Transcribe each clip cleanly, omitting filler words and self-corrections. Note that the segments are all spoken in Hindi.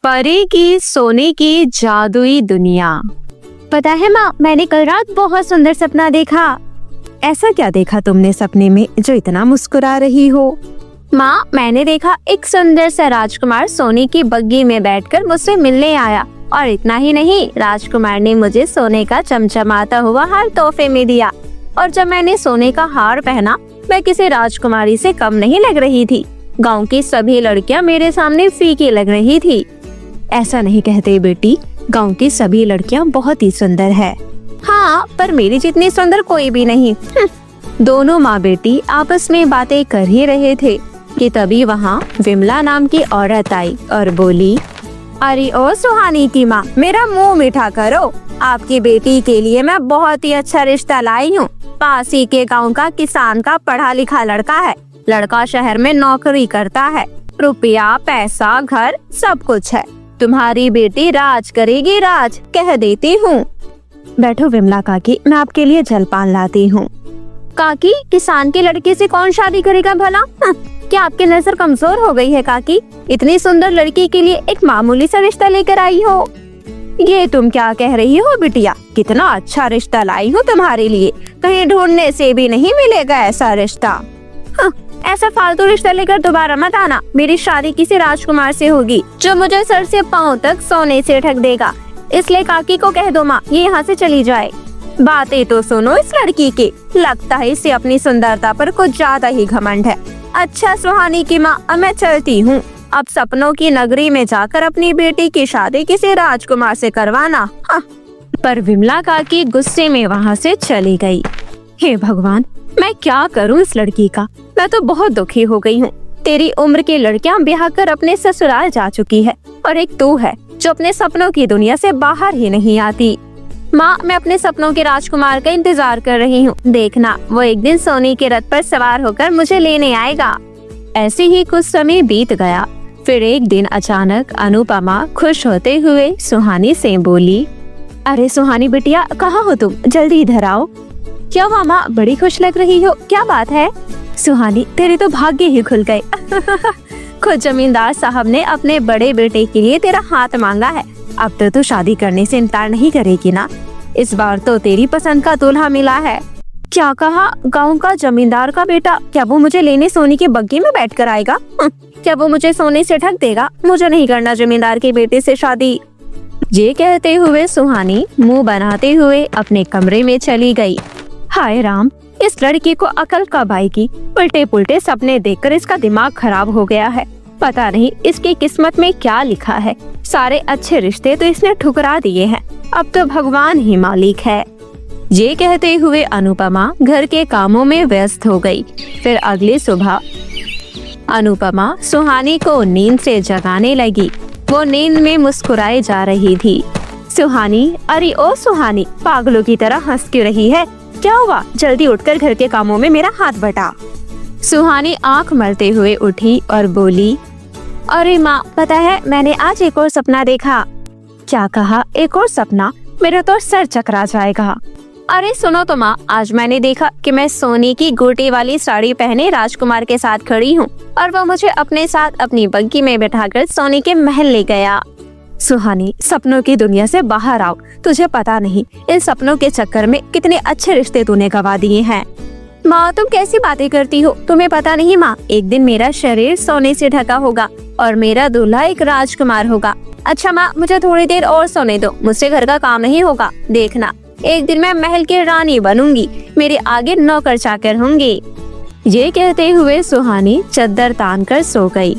परी की सोने की जादुई दुनिया। पता है माँ, मैंने कल रात बहुत सुंदर सपना देखा। ऐसा क्या देखा तुमने सपने में जो इतना मुस्कुरा रही हो? माँ, मैंने देखा एक सुंदर सा राजकुमार सोने की बग्गी में बैठकर मुझसे मिलने आया, और इतना ही नहीं, राजकुमार ने मुझे सोने का चमचमाता हुआ हार तोहफे में दिया। और जब मैंने सोने का हार पहना, मैं किसी राजकुमारी से कम नहीं लग रही थी। गांव की सभी लड़कियां मेरे सामने फीकी लग रही थी। ऐसा नहीं कहते बेटी, गांव की सभी लड़कियां बहुत ही सुंदर है। हाँ, पर मेरी जितनी सुंदर कोई भी नहीं। दोनों माँ बेटी आपस में बातें कर ही रहे थे कि तभी वहाँ विमला नाम की औरत आई और बोली, अरे ओ सुहानी की माँ, मेरा मुंह मीठा करो। आपकी बेटी के लिए मैं बहुत ही अच्छा रिश्ता लाई हूँ। पास ही के गाँव का किसान का पढ़ा लिखा लड़का है। लड़का शहर में नौकरी करता है। रुपया, पैसा, घर सब कुछ है। तुम्हारी बेटी राज करेगी, राज कह देती हूँ। बैठो विमला काकी, मैं आपके लिए जलपान लाती हूँ। काकी, किसान के लड़के से कौन शादी करेगा भला? क्या आपकी नजर कमजोर हो गई है काकी? इतनी सुंदर लड़की के लिए एक मामूली सा रिश्ता लेकर आई हो। ये तुम क्या कह रही हो बिटिया? कितना अच्छा रिश्ता लाई हूँ तुम्हारे लिए, कहीं ढूंढने से भी नहीं मिलेगा ऐसा रिश्ता। ऐसा फालतू रिश्ता लेकर दोबारा मत आना। मेरी शादी किसी राजकुमार से होगी जो मुझे सर से पाँव तक सोने से ढक देगा। इसलिए काकी को कह दो माँ, ये यहाँ से चली जाए। बातें तो सुनो इस लड़की की, लगता है इसे अपनी सुंदरता पर कुछ ज्यादा ही घमंड है। अच्छा सुहानी की माँ, अब मैं चलती हूँ। अब सपनों की नगरी में जाकर अपनी बेटी की शादी किसी राजकुमार से करवाना। पर विमला काकी गुस्से में वहाँ से चली गई। हे भगवान, मैं क्या करूँ इस लड़की का? मैं तो बहुत दुखी हो गई हूँ। तेरी उम्र की लड़कियाँ ब्याह कर अपने ससुराल जा चुकी है, और एक तू है जो अपने सपनों की दुनिया से बाहर ही नहीं आती। माँ, मैं अपने सपनों के राजकुमार का इंतजार कर रही हूँ। देखना, वो एक दिन सोने के रथ पर सवार होकर मुझे लेने आएगा। ऐसे ही कुछ समय बीत गया। फिर एक दिन अचानक अनुपमा खुश होते हुए सुहानी से बोली, अरे सुहानी बिटिया, कहाँ हो तुम? जल्दी इधर आओ। क्या हुआ माँ, बड़ी खुश लग रही हो, क्या बात है? सुहानी, तेरे तो भाग्य ही खुल गए। खुद जमींदार साहब ने अपने बड़े बेटे के लिए तेरा हाथ मांगा है। अब तो तू शादी करने से इनकार नहीं करेगी ना? इस बार तो तेरी पसंद का दूल्हा मिला है। क्या कहा? गांव का जमींदार का बेटा? क्या वो मुझे लेने सोने की बग्गी में बैठकर आएगा? क्या वो मुझे सोने से ढक देगा? मुझे नहीं करना जमींदार के बेटे से शादी। ये कहते हुए सुहानी मुंह बनाते हुए अपने कमरे में चली गई। हाय राम, इस लड़की को अकल कब आएगी? उल्टे पुल्टे सपने देखकर इसका दिमाग खराब हो गया है। पता नहीं इसकी किस्मत में क्या लिखा है। सारे अच्छे रिश्ते तो इसने ठुकरा दिए हैं। अब तो भगवान ही मालिक है। ये कहते हुए अनुपमा घर के कामों में व्यस्त हो गई। फिर अगली सुबह अनुपमा सुहानी को नींद से जगाने लगी। वो नींद में मुस्कुराए जा रही थी। सुहानी, अरे ओ सुहानी, पागलों की तरह हंस क्यों रही है? क्या हुआ? जल्दी उठकर घर के कामों में मेरा हाथ बटा। सुहानी आंख मलते हुए उठी और बोली, अरे माँ, पता है मैंने आज एक और सपना देखा। क्या कहा? एक और सपना? मेरा तो सर चकरा जाएगा। अरे सुनो तो माँ, आज मैंने देखा कि मैं सोने की गोटी वाली साड़ी पहने राजकुमार के साथ खड़ी हूँ, और वो मुझे अपने साथ अपनी बग्गी में बैठाकर सोने के महल ले गया। सुहानी, सपनों की दुनिया से बाहर आओ। तुझे पता नहीं इन सपनों के चक्कर में कितने अच्छे रिश्ते तूने गवा दिए हैं। माँ, तुम कैसी बातें करती हो? तुम्हें पता नहीं माँ, एक दिन मेरा शरीर सोने से ढका होगा और मेरा दूल्हा एक राजकुमार होगा। अच्छा माँ, मुझे थोड़ी देर और सोने दो, मुझसे घर का काम नहीं होगा। देखना, एक दिन मैं महल की रानी बनूंगी, मेरे आगे नौकर चाकर होंगे। ये कहते हुए सुहानी चद्दर तान कर सो गई।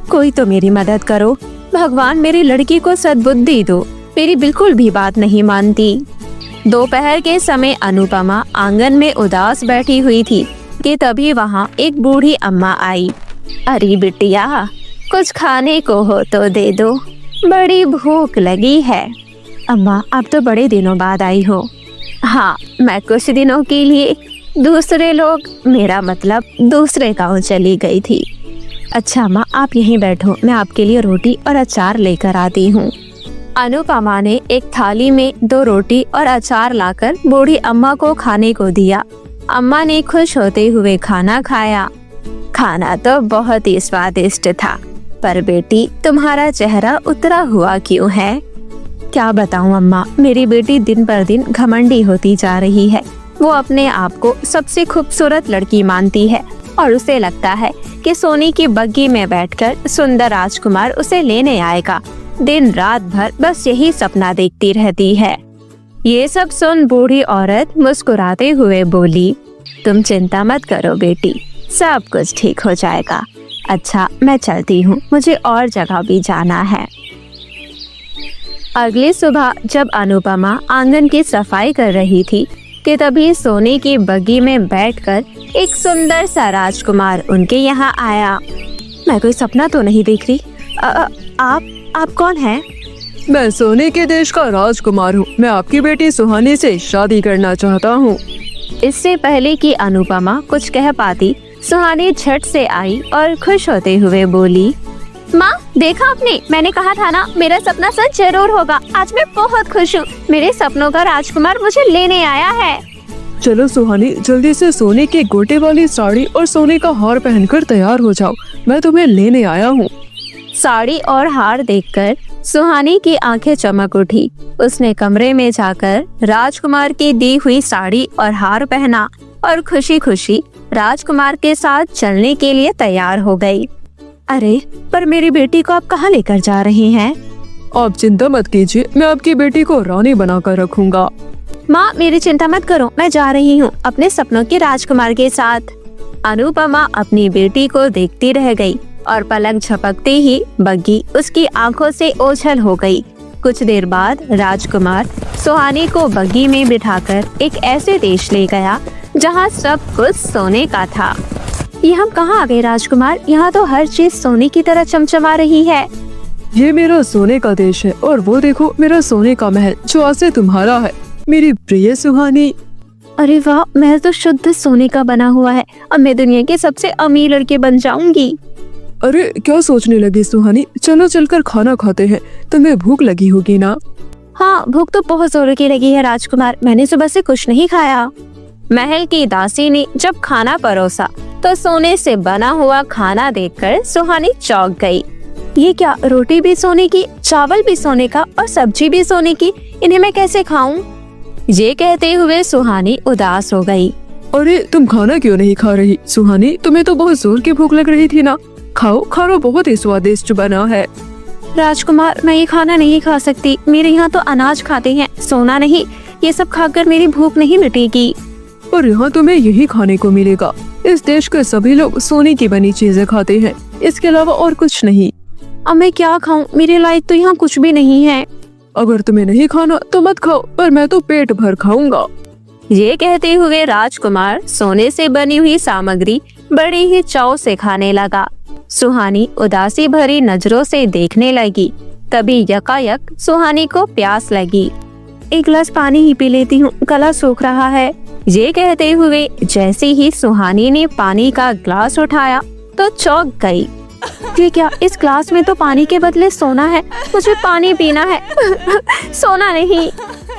कोई तो मेरी मदद करो, भगवान मेरी लड़की को सद्बुद्धि दो, मेरी बिल्कुल भी बात नहीं मानती। दोपहर के समय अनुपमा आंगन में उदास बैठी हुई थी कि तभी वहाँ एक बूढ़ी अम्मा आई। अरे बिटिया, कुछ खाने को हो तो दे दो, बड़ी भूख लगी है। अम्मा, आप तो बड़े दिनों बाद आई हो। हाँ, मैं कुछ दिनों के लिए दूसरे लोग, मेरा मतलब दूसरे गांव चली गई थी। अच्छा अम्मा, आप यहीं बैठो, मैं आपके लिए रोटी और अचार लेकर आती हूँ। अनुपमा ने एक थाली में 2 रोटी और अचार लाकर बूढ़ी अम्मा को खाने को दिया। अम्मा ने खुश होते हुए खाना खाया। खाना तो बहुत ही स्वादिष्ट था। पर बेटी, तुम्हारा चेहरा उतरा हुआ क्यों है? क्या बताऊं अम्मा, मेरी बेटी दिन पर दिन घमंडी होती जा रही है। वो अपने आप को सबसे खूबसूरत लड़की मानती है और उसे लगता है कि सोनी की बग्गी में बैठकर सुंदर राजकुमार उसे लेने आएगा। दिन रात भर बस यही सपना देखती रहती है। ये सब सुन बूढ़ी औरत मुस्कुराते हुए बोली, तुम चिंता मत करो बेटी, सब कुछ ठीक हो जाएगा। अच्छा, मैं चलती हूँ, मुझे और जगह भी जाना है। अगली सुबह जब अनुपमा आंगन की सफाई कर रही थी कि तभी सोने की बग्गी में बैठकर एक सुंदर सा राजकुमार उनके यहाँ आया। मैं कोई सपना तो नहीं देख रही? आप कौन हैं? मैं सोने के देश का राजकुमार हूँ। मैं आपकी बेटी सुहानी से शादी करना चाहता हूँ। इससे पहले कि अनुपमा कुछ कह पाती, सुहानी झट से आई और खुश होते हुए बोली, माँ देखा आपने, मैंने कहा था ना मेरा सपना सच जरूर होगा। आज मैं बहुत खुश हूँ, मेरे सपनों का राजकुमार मुझे लेने आया है। चलो सुहानी, जल्दी से सोने के गोटे वाली साड़ी और सोने का हार पहनकर तैयार हो जाओ, मैं तुम्हें लेने आया हूँ। साड़ी और हार देखकर सुहानी की आंखें चमक उठी। उसने कमरे में जाकर राजकुमार की दी हुई साड़ी और हार पहना और खुशी खुशी राजकुमार के साथ चलने के लिए तैयार हो गई। अरे, पर मेरी बेटी को आप कहाँ लेकर जा रहे हैं? आप चिंता मत कीजिए, मैं आपकी बेटी को रानी बनाकर रखूंगा। माँ मेरी चिंता मत करो, मैं जा रही हूँ अपने सपनों के राजकुमार के साथ। अनुपमा अपनी बेटी को देखती रह गई और पलक झपकते ही बग्गी उसकी आंखों से ओझल हो गई। कुछ देर बाद राजकुमार सुहानी को बग्गी में बिठाकर एक ऐसे देश ले गया जहाँ सब कुछ सोने का था। ये हम कहाँ आ गए राजकुमार? यहाँ तो हर चीज सोने की तरह चमचमा रही है। ये मेरा सोने का देश है और वो देखो मेरा सोने का महल जो आज से तुम्हारा है, मेरी प्रिय सुहानी। अरे वाह, महल तो शुद्ध सोने का बना हुआ है। अब मैं दुनिया की सबसे अमीर लड़की बन जाऊंगी। अरे क्या सोचने लगी सुहानी, चलो चलकर खाना खाते हैं, तुम्हें भूख लगी होगी ना? हाँ, भूख तो बहुत जोर की लगी है राजकुमार, मैंने सुबह से कुछ नहीं खाया। महल की दासी ने जब खाना परोसा तो सोने से बना हुआ खाना देखकर सुहानी चौंक गई। ये क्या, रोटी भी सोने की, चावल भी सोने का और सब्जी भी सोने की, इन्हें मैं कैसे खाऊं? ये कहते हुए सुहानी उदास हो गई। अरे तुम खाना क्यों नहीं खा रही सुहानी? तुम्हें तो बहुत जोर की भूख लग रही थी ना। खाओ, खाना बहुत ही स्वादिष्ट बना है। राजकुमार, मैं ये खाना नहीं खा सकती, मेरे यहाँ तो अनाज खाते हैं, सोना नहीं। ये सब खाकर मेरी भूख नहीं मिटेगी। और यहाँ तुम्हें यही खाने को मिलेगा। इस देश के सभी लोग सोने की बनी चीजें खाते हैं, इसके अलावा और कुछ नहीं। अब मैं क्या खाऊं? मेरे लायक तो यहाँ कुछ भी नहीं है। अगर तुम्हें नहीं खाना तो मत खाओ, पर मैं तो पेट भर खाऊंगा। ये कहते हुए राजकुमार सोने से बनी हुई सामग्री बड़ी ही चाव से खाने लगा। सुहानी उदासी भरी नजरों से देखने लगी। तभी यकायक सुहानी को प्यास लगी। एक गिलास पानी ही पी लेती हूँ, गला सूख रहा है। ये कहते हुए जैसे ही सुहानी ने पानी का ग्लास उठाया तो चौंक गई। ये क्या, इस ग्लास में तो पानी के बदले सोना है, मुझे पानी पीना है। सोना नहीं।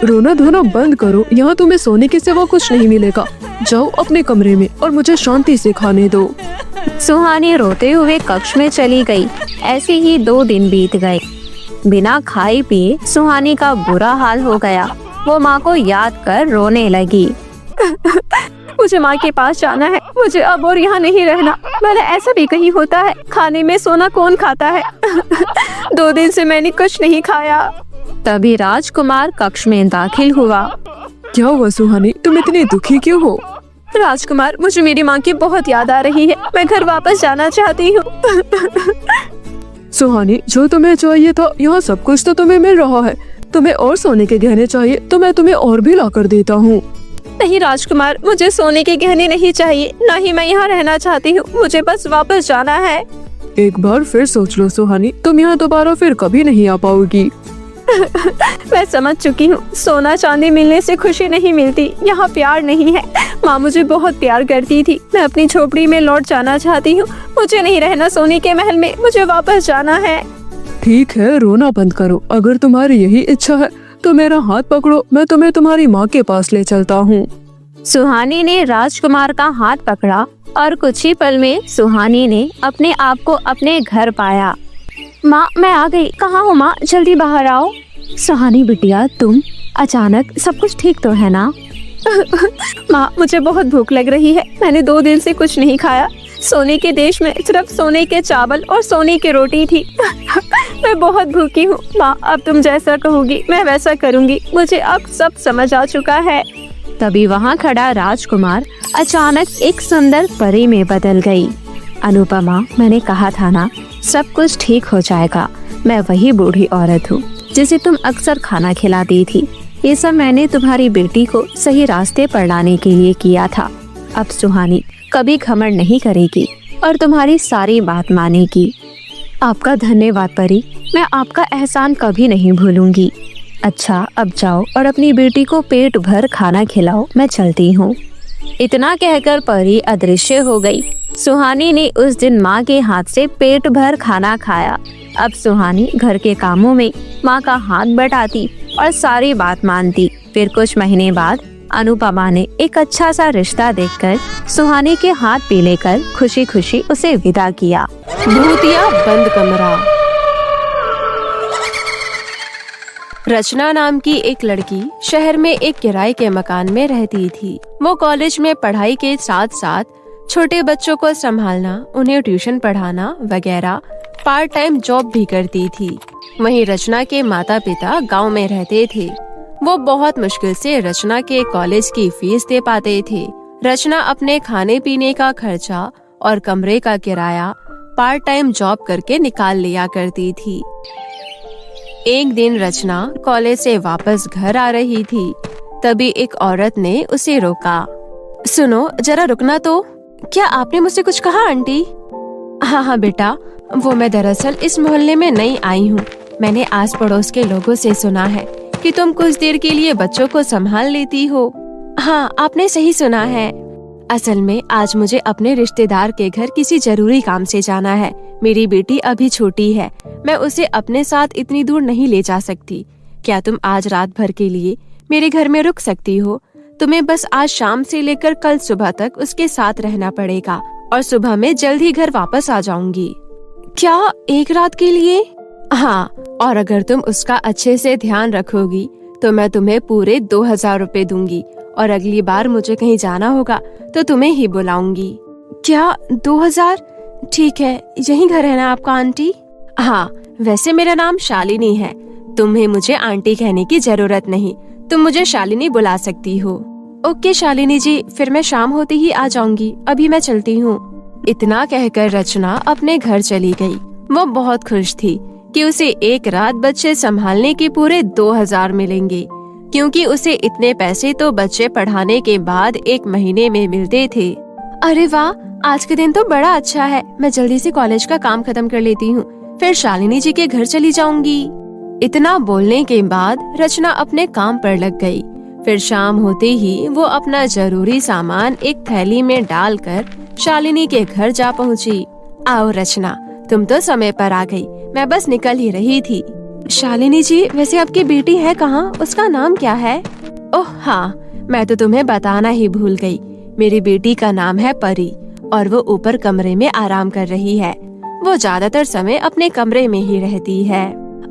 रोना धोना बंद करो, यहाँ तुम्हें सोने के सिवा कुछ नहीं मिलेगा। जाओ अपने कमरे में और मुझे शांति से खाने दो। सुहानी रोते हुए कक्ष में चली गई। ऐसे ही 2 दिन बीत गए। बिना खाए पिए सुहानी का बुरा हाल हो गया। वो माँ को याद कर रोने लगी। मुझे माँ के पास जाना है, मुझे अब और यहाँ नहीं रहना। भला ऐसा भी कहीं होता है? खाने में सोना कौन खाता है? 2 दिन से मैंने कुछ नहीं खाया। तभी राजकुमार कक्ष में दाखिल हुआ। क्या हुआ सुहानी, तुम इतनी दुखी क्यों हो? राजकुमार, मुझे मेरी माँ की बहुत याद आ रही है, मैं घर वापस जाना चाहती हूँ। सुहानी, जो तुम्हें चाहिए था यहाँ सब कुछ तो तुम्हें मिल रहा है। तुम्हें और सोने के गहने चाहिए तो मैं तुम्हें और भी ला कर देता हूँ। नहीं राजकुमार, मुझे सोने के गहने नहीं चाहिए, ना ही मैं यहाँ रहना चाहती हूँ, मुझे बस वापस जाना है। एक बार फिर सोच लो सुहानी, तुम यहाँ दोबारा फिर कभी नहीं आ पाओगी। मैं समझ चुकी हूँ, सोना चांदी मिलने से खुशी नहीं मिलती, यहाँ प्यार नहीं है। माँ मुझे बहुत प्यार करती थी, मैं अपनी झोपड़ी में लौट जाना चाहती हूँ। मुझे नहीं रहना सोने के महल में, मुझे वापस जाना है। ठीक है, रोना बंद करो। अगर तुम्हारी यही इच्छा है तो मेरा हाथ पकड़ो, मैं तुम्हें तुम्हारी माँ के पास ले चलता हूँ। सुहानी ने राजकुमार का हाथ पकड़ा और कुछ ही पल में सुहानी ने अपने आप को अपने घर पाया। माँ मैं आ गई। कहाँ हो माँ, जल्दी बाहर आओ। सुहानी बिटिया, तुम अचानक, सब कुछ ठीक तो है ना? माँ मुझे बहुत भूख लग रही है, मैंने 2 दिन से कुछ नहीं खाया। सोने के देश में सिर्फ सोने के चावल और सोने की रोटी थी। मैं बहुत भूखी हूँ माँ, अब तुम जैसा कहोगी मैं वैसा करूँगी। मुझे अब सब समझ आ चुका है। तभी वहाँ खड़ा राजकुमार अचानक एक सुंदर परी में बदल गई। अनुपमा, मैंने कहा था ना, सब कुछ ठीक हो जाएगा। मैं वही बूढ़ी औरत हूँ जिसे तुम अक्सर खाना खिलाती थी। ये सब मैंने तुम्हारी बेटी को सही रास्ते पर लाने के लिए किया था। अब सुहानी कभी घमंड नहीं करेगी और तुम्हारी सारी बात मानेगी। आपका धन्यवाद परी, मैं आपका एहसान कभी नहीं भूलूंगी। अच्छा, अब जाओ और अपनी बेटी को पेट भर खाना खिलाओ, मैं चलती हूँ। इतना कहकर परी अदृश्य हो गई। सुहानी ने उस दिन माँ के हाथ से पेट भर खाना खाया। अब सुहानी घर के कामों में माँ का हाथ बटाती और सारी बात मानती। फिर कुछ महीने बाद अनुपमा ने एक अच्छा सा रिश्ता देखकर सुहानी के हाथ पे लेकर खुशी खुशी उसे विदा किया। भूतिया बंद कमरा। रचना नाम की एक लड़की शहर में एक किराए के मकान में रहती थी। वो कॉलेज में पढ़ाई के साथ साथ छोटे बच्चों को संभालना, उन्हें ट्यूशन पढ़ाना वगैरह पार्ट टाइम जॉब भी करती थी। वहीं रचना के माता पिता गांव में रहते थे। वो बहुत मुश्किल से रचना के कॉलेज की फीस दे पाते थे। रचना अपने खाने पीने का खर्चा और कमरे का किराया पार्ट टाइम जॉब करके निकाल लिया करती थी। एक दिन रचना कॉलेज से वापस घर आ रही थी। तभी एक औरत ने उसे रोका। सुनो, जरा रुकना तो। क्या आपने मुझसे कुछ कहा आंटी? हाँ बेटा, वो मैं दरअसल इस मोहल्ले में नई आई हूँ। मैंने आस पड़ोस के लोगों से सुना है कि तुम कुछ देर के लिए बच्चों को संभाल लेती हो। हाँ, आपने सही सुना है। असल में आज मुझे अपने रिश्तेदार के घर किसी जरूरी काम से जाना है। मेरी बेटी अभी छोटी है, मैं उसे अपने साथ इतनी दूर नहीं ले जा सकती। क्या तुम आज रात भर के लिए मेरे घर में रुक सकती हो? तुम्हें बस आज शाम से लेकर कल सुबह तक उसके साथ रहना पड़ेगा और सुबह में जल्द ही घर वापस आ जाऊंगी। क्या, एक रात के लिए? हाँ, और अगर तुम उसका अच्छे से ध्यान रखोगी तो मैं तुम्हें पूरे 2000 रुपए दूंगी और अगली बार मुझे कहीं जाना होगा तो तुम्हें ही बुलाऊंगी। क्या, 2000? ठीक है, यही घर है ना आपका आंटी? हाँ, वैसे मेरा नाम शालिनी है। तुम्हें मुझे आंटी कहने की जरूरत नहीं, तुम मुझे शालिनी बुला सकती हो। ओके शालिनी जी, फिर मैं शाम होते ही आ जाऊंगी। अभी मैं चलती हूँ। इतना कहकर रचना अपने घर चली गई। वो बहुत खुश थी कि उसे एक रात बच्चे संभालने के पूरे 2000 मिलेंगे, क्योंकि उसे इतने पैसे तो बच्चे पढ़ाने के बाद 1 महीने में मिलते थे। अरे वाह, आज के दिन तो बड़ा अच्छा है। मैं जल्दी से कॉलेज का काम खत्म कर लेती हूँ, फिर शालिनी जी के घर चली जाऊंगी। इतना बोलने के बाद रचना अपने काम पर लग गई। फिर शाम होते ही वो अपना जरूरी सामान एक थैली में डालकर शालिनी के घर जा पहुँची। आओ रचना, तुम तो समय पर आ गई, मैं बस निकल ही रही थी। शालिनी जी, वैसे आपकी बेटी है कहाँ? उसका नाम क्या है? ओह हाँ, मैं तो तुम्हें बताना ही भूल गई। मेरी बेटी का नाम है परी और वो ऊपर कमरे में आराम कर रही है। वो ज्यादातर समय अपने कमरे में ही रहती है।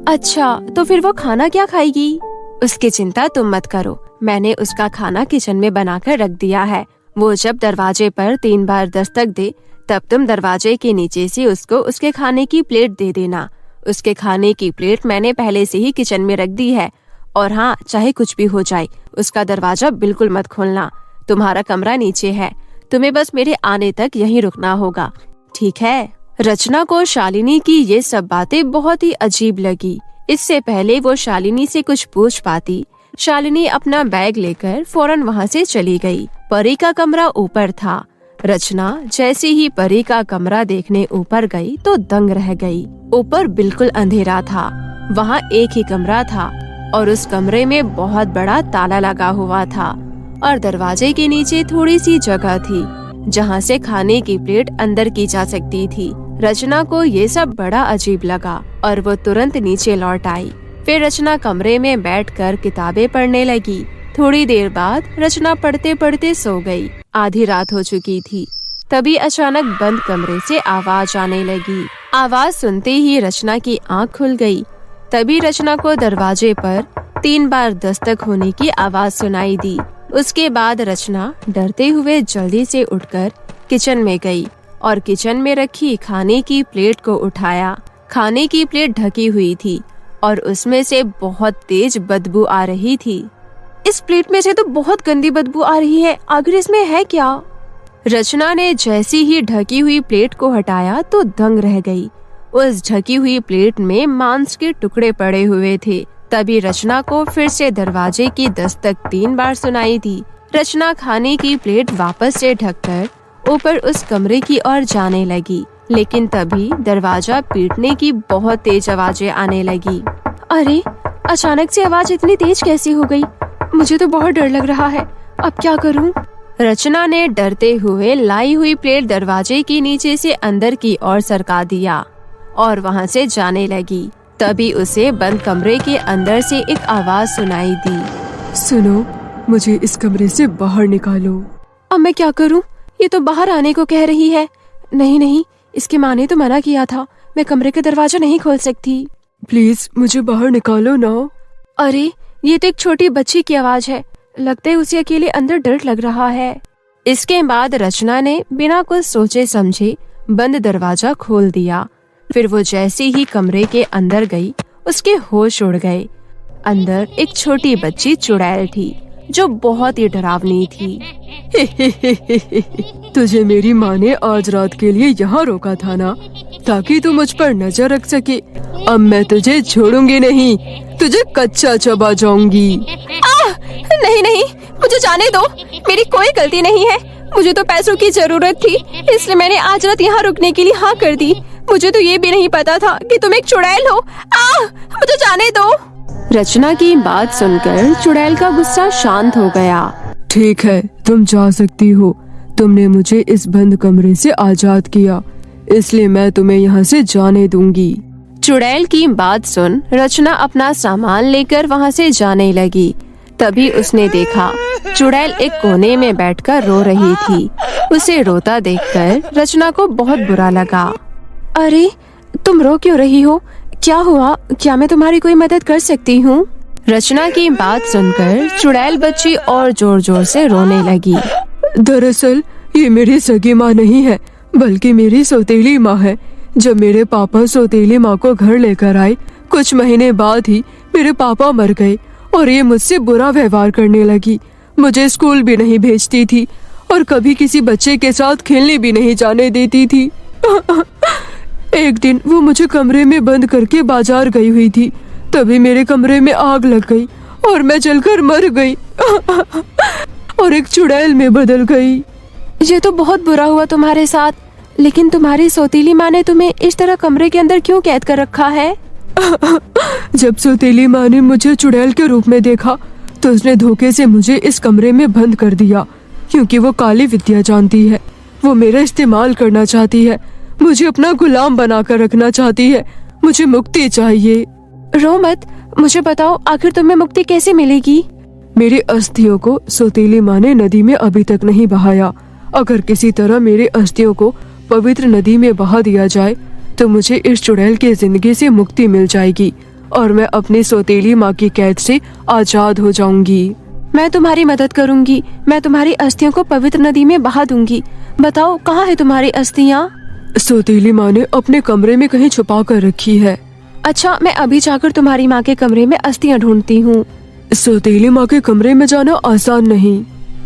अच्छा, तो फिर वो खाना क्या खाएगी? उसकी चिंता तुम मत करो, मैंने उसका खाना किचन में बनाकर रख दिया है। वो जब दरवाजे पर 3 बार दस्तक दे तब तुम दरवाजे के नीचे से उसको उसके खाने की प्लेट दे देना। उसके खाने की प्लेट मैंने पहले से ही किचन में रख दी है। और हाँ, चाहे कुछ भी हो जाए, उसका दरवाजा बिल्कुल मत खोलना। तुम्हारा कमरा नीचे है, तुम्हें बस मेरे आने तक यहीं रुकना होगा, ठीक है? रचना को शालिनी की ये सब बातें बहुत ही अजीब लगी। इससे पहले वो शालिनी से कुछ पूछ पाती, शालिनी अपना बैग लेकर फौरन वहाँ से चली गई। परी का कमरा ऊपर था। रचना जैसे ही परी का कमरा देखने ऊपर गई तो दंग रह गई। ऊपर बिल्कुल अंधेरा था, वहाँ एक ही कमरा था और उस कमरे में बहुत बड़ा ताला लगा हुआ था और दरवाजे के नीचे थोड़ी सी जगह थी जहाँ से खाने की प्लेट अंदर की जा सकती थी। रचना को ये सब बड़ा अजीब लगा और वो तुरंत नीचे लौट आई। फिर रचना कमरे में बैठकर किताबें पढ़ने लगी। थोड़ी देर बाद रचना पढ़ते पढ़ते सो गई। आधी रात हो चुकी थी। तभी अचानक बंद कमरे से आवाज आने लगी। आवाज सुनते ही रचना की आंख खुल गई। तभी रचना को दरवाजे पर 3 बार दस्तक होने की आवाज सुनाई दी। उसके बाद रचना डरते हुए जल्दी से उठकर किचन में गई और किचन में रखी खाने की प्लेट को उठाया। खाने की प्लेट ढकी हुई थी और उसमें से बहुत तेज बदबू आ रही थी। इस प्लेट में से तो बहुत गंदी बदबू आ रही है, आखिर इसमें है क्या? रचना ने जैसी ही ढकी हुई प्लेट को हटाया तो दंग रह गई। उस ढकी हुई प्लेट में मांस के टुकड़े पड़े हुए थे। तभी रचना को फिर से दरवाजे की दस्तक 3 बार सुनाई दी। रचना खाने की प्लेट वापस से ढककर ऊपर उस कमरे की ओर जाने लगी, लेकिन तभी दरवाजा पीटने की बहुत तेज आवाजें आने लगी। अरे, अचानक से आवाज इतनी तेज कैसी हो गई? मुझे तो बहुत डर लग रहा है, अब क्या करूं? रचना ने डरते हुए लाई हुई प्लेट दरवाजे के नीचे से अंदर की ओर सरका दिया और वहां से जाने लगी। तभी उसे बंद कमरे के अंदर से एक आवाज सुनाई दी। सुनो, मुझे इस कमरे से बाहर निकालो। अब मैं क्या करूं? ये तो बाहर आने को कह रही है। नहीं नहीं, इसकी माँ ने तो मना किया था, मैं कमरे का दरवाजा नहीं खोल सकती। प्लीज मुझे बाहर निकालो ना। अरे, ये तो एक छोटी बच्ची की आवाज है, लगता है उसे अकेले अंदर डर लग रहा है। इसके बाद रचना ने बिना कुछ सोचे समझे बंद दरवाजा खोल दिया। फिर वो जैसे ही कमरे के अंदर गई, उसके होश उड़ गए। अंदर एक छोटी बच्ची चुड़ैल थी जो बहुत ही डरावनी थी। तुझे मेरी माँ ने आज रात के लिए यहाँ रोका था ना, ताकि तू मुझ पर नजर रख सके। अब मैं तुझे छोड़ूंगी नहीं, तुझे कच्चा चबा जाऊंगी। नहीं नहीं, मुझे जाने दो, मेरी कोई गलती नहीं है। मुझे तो पैसों की जरूरत थी, इसलिए मैंने आज रात यहाँ रुकने के लिए हाँ कर दी। मुझे तो ये भी नहीं पता था कि तुम एक चुड़ैल हो। मुझे जाने दो। रचना की बात सुनकर चुड़ैल का गुस्सा शांत हो गया। ठीक है, तुम जा सकती हो। तुमने मुझे इस बंद कमरे से आजाद किया, इसलिए मैं तुम्हें यहाँ से जाने दूंगी। चुड़ैल की बात सुन रचना अपना सामान लेकर वहाँ से जाने लगी। तभी उसने देखा चुड़ैल एक कोने में बैठकर रो रही थी। उसे रोता देखकर रचना को बहुत बुरा लगा। अरे, तुम रो क्यों रही हो? क्या हुआ? क्या मैं तुम्हारी कोई मदद कर सकती हूँ? रचना की बात सुनकर चुड़ैल बच्ची और जोर जोर से रोने लगी। दरअसल ये मेरी सगी माँ नहीं है, बल्कि मेरी सौतेली माँ है। जब मेरे पापा सौतेली माँ को घर लेकर आए, कुछ महीने बाद ही मेरे पापा मर गए और ये मुझसे बुरा व्यवहार करने लगी। मुझे स्कूल भी नहीं भेजती थी और कभी किसी बच्चे के साथ खेलने भी नहीं जाने देती थी। एक दिन वो मुझे कमरे में बंद करके बाजार गई हुई थी। तभी मेरे कमरे में आग लग गई और मैं जलकर मर गई और एक चुड़ैल में बदल गई। ये तो बहुत बुरा हुआ तुम्हारे साथ, लेकिन तुम्हारी सौतीली माँ ने तुम्हें इस तरह कमरे के अंदर क्यों कैद कर रखा है? जब सौतेली माँ ने मुझे चुड़ैल के रूप में देखा तो उसने धोखे से मुझे इस कमरे में बंद कर दिया, क्योंकि वो काली विद्या जानती है। वो मेरा इस्तेमाल करना चाहती है, मुझे अपना गुलाम बनाकर रखना चाहती है। मुझे मुक्ति चाहिए। रो मत, मुझे बताओ आखिर तुम्हें मुक्ति कैसे मिलेगी? मेरी अस्थियों को सौतेली माँ ने नदी में अभी तक नहीं बहाया। अगर किसी तरह मेरे अस्थियों को पवित्र नदी में बहा दिया जाए तो मुझे इस चुड़ैल की जिंदगी से मुक्ति मिल जाएगी और मैं अपनी सौतेली माँ की कैद से आजाद हो जाऊंगी। मैं तुम्हारी मदद करूंगी, मैं तुम्हारी अस्थियों को पवित्र नदी में बहा दूंगी। बताओ कहाँ है तुम्हारी अस्थियाँ? सौतेली माँ ने अपने कमरे में कहीं छुपा कर रखी है। अच्छा, मैं अभी जाकर तुम्हारी माँ के कमरे में अस्थियाँ ढूंढती हूँ। सौतेली माँ के कमरे में जाना आसान नहीं।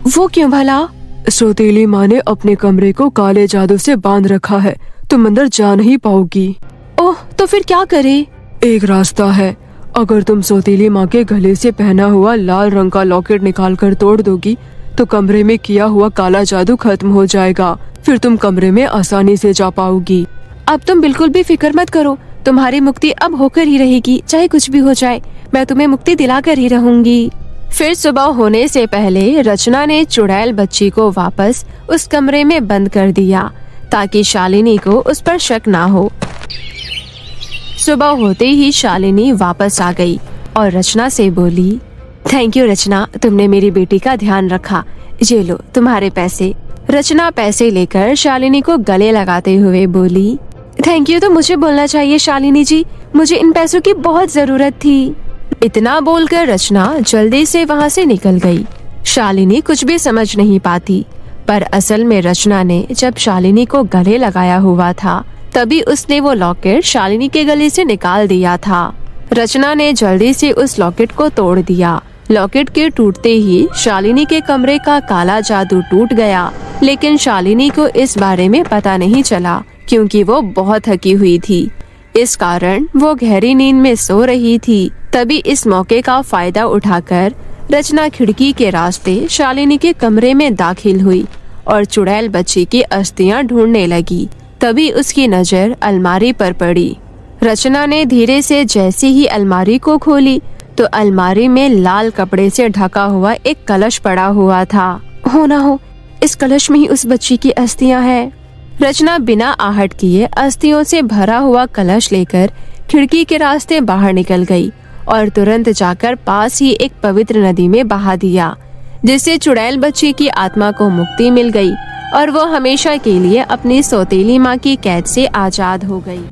वो क्यों भला? सौतेली माँ ने अपने कमरे को काले जादू से बांध रखा है, तुम अंदर जा नहीं पाओगी। ओह, तो फिर क्या करे? एक रास्ता है। अगर तुम सौतेली माँ के गले से पहना हुआ लाल रंग का लॉकेट निकाल कर तोड़ दोगी तो कमरे में किया हुआ काला जादू खत्म हो जाएगा। फिर तुम कमरे में आसानी से जा पाओगी। अब तुम बिल्कुल भी फिक्र मत करो, तुम्हारी मुक्ति अब होकर ही रहेगी, चाहे कुछ भी हो जाए। मैं तुम्हें मुक्ति दिलाकर ही रहूंगी। फिर सुबह होने से पहले रचना ने चुड़ैल बच्ची को वापस उस कमरे में बंद कर दिया ताकि शालिनी को उस पर शक ना हो। सुबह होते ही शालिनी वापस आ गई और रचना से बोली, थैंक यू रचना, तुमने मेरी बेटी का ध्यान रखा। ये लो तुम्हारे पैसे। रचना पैसे लेकर शालिनी को गले लगाते हुए बोली, थैंक यू तो मुझे बोलना चाहिए शालिनी जी, मुझे इन पैसों की बहुत जरूरत थी। इतना बोलकर रचना जल्दी से वहाँ से निकल गई। शालिनी कुछ भी समझ नहीं पाती, पर असल में रचना ने जब शालिनी को गले लगाया हुआ था तभी उसने वो लॉकेट शालिनी के गले से निकाल दिया था। रचना ने जल्दी से उस लॉकेट को तोड़ दिया। लॉकेट के टूटते ही शालिनी के कमरे का काला जादू टूट गया, लेकिन शालिनी को इस बारे में पता नहीं चला क्योंकि वो बहुत थकी हुई थी। इस कारण वो गहरी नींद में सो रही थी। तभी इस मौके का फायदा उठाकर रचना खिड़की के रास्ते शालिनी के कमरे में दाखिल हुई और चुड़ैल बच्ची की अस्थियां ढूंढने लगी। तभी उसकी नजर अलमारी पर पड़ी। रचना ने धीरे से जैसे ही अलमारी को खोली तो अलमारी में लाल कपड़े से ढका हुआ एक कलश पड़ा हुआ था। हो ना हो, इस कलश में ही उस बच्ची की अस्थियां हैं। रचना बिना आहट किए अस्थियों से भरा हुआ कलश लेकर खिड़की के रास्ते बाहर निकल गई और तुरंत जाकर पास ही एक पवित्र नदी में बहा दिया, जिससे चुड़ैल बच्ची की आत्मा को मुक्ति मिल गई और वो हमेशा के लिए अपनी सौतेली माँ की कैद से आजाद हो गई।